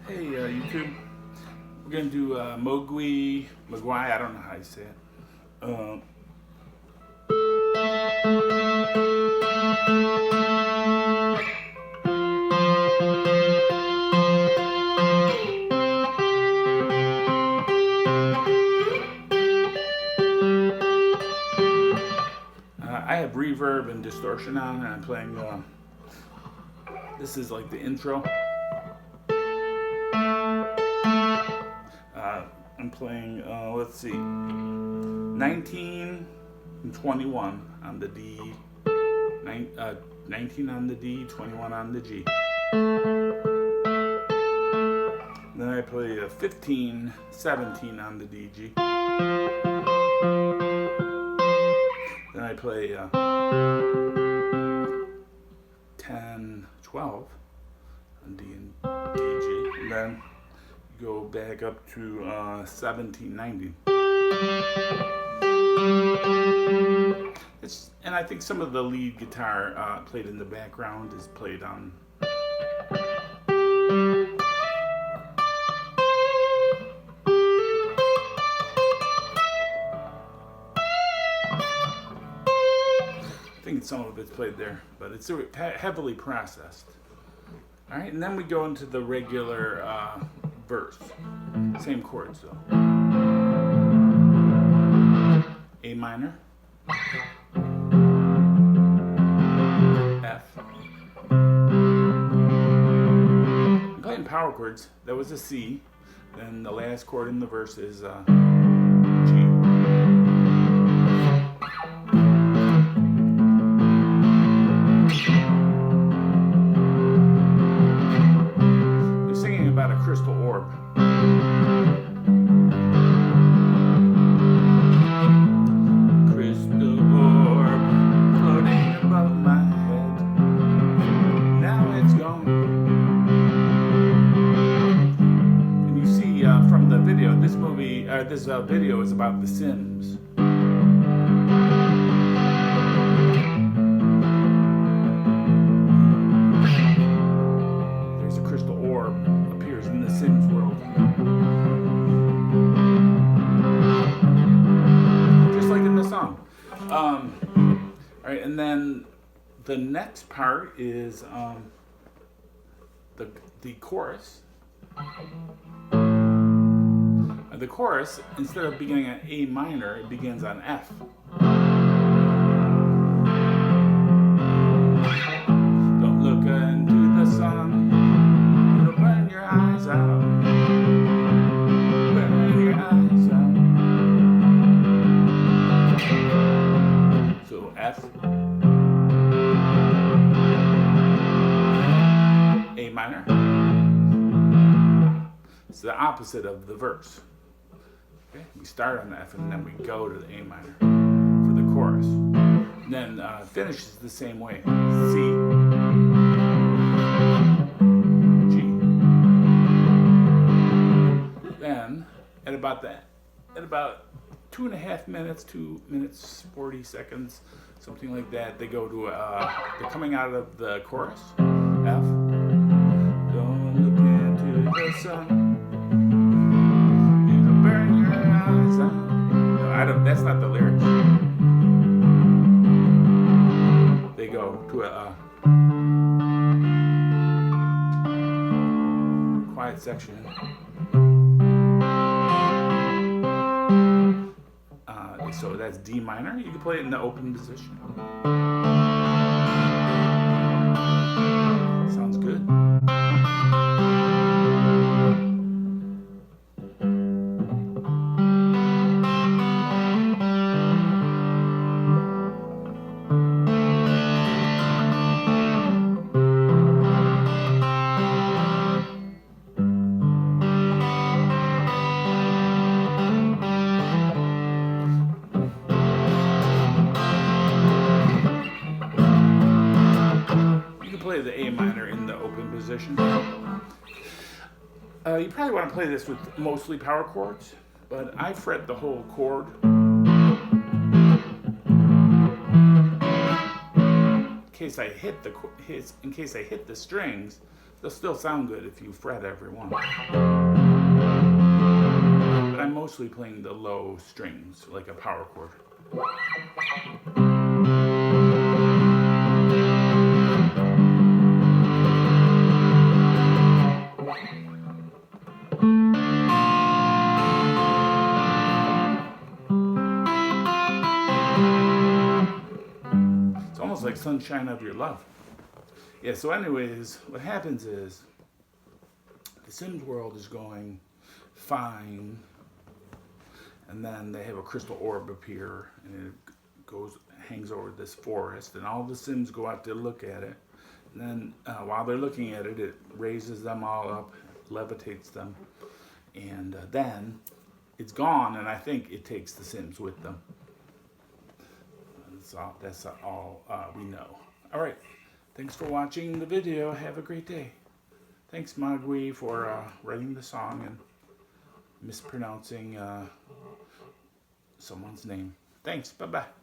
Hey YouTube, we're gonna do Mogwai, I don't know how you say it. I have reverb and distortion on, and I'm playing. This is like the intro. I'm playing, let's see, 19 and 21 on the D, 19 on the D, 21 on the G. Then I play 15, 17 on the D, G. Then I play 10, 12 on D and D, G. And then go back up to 17, 19. And I think some of the lead guitar played in the background is played on. I think some of it's played there, but it's heavily processed. All right, and then we go into the regular verse. Same chords though. A minor, F. I'm playing power chords. That was a C. Then the last chord in the verse is G. They're singing about a crystal orb. From the video, this video is about The Sims. There's a crystal orb appears in the Sims world, just like in the song. All right, and then the next part is the chorus. The chorus, instead of beginning on A minor, it begins on F. Don't look into the sun, it'll burn your eyes out. Burn your eyes out. So F, A minor. It's the opposite of the verse. Okay? We start on the F and then we go to the A minor for the chorus. And then finishes the same way. C, G. Then at about 2.5 minutes, 2 minutes 40 seconds, something like that, they go to they're coming out of the chorus. F. Don't look into the sun. That's not the lyrics. They go to a quiet section. So that's D minor. You can play it in the open position. Sounds good. Play the A minor in the open position. You probably want to play this with mostly power chords, but I fret the whole chord. In case I hit the strings, They'll still sound good if you fret every one. But I'm mostly playing the low strings, like a power chord. It's almost like Sunshine of Your Love. Yeah, so anyways, what happens is the Sims world is going fine, and then they have a crystal orb appear, and it hangs over this forest, and all the Sims go out to look at it. And then while they're looking at it, it raises them all up, levitates them, and then it's gone, and I think it takes the Sims with them. That's all we know. All right. Thanks for watching the video. Have a great day. Thanks, Mogwai, for writing the song and mispronouncing someone's name. Thanks. Bye-bye.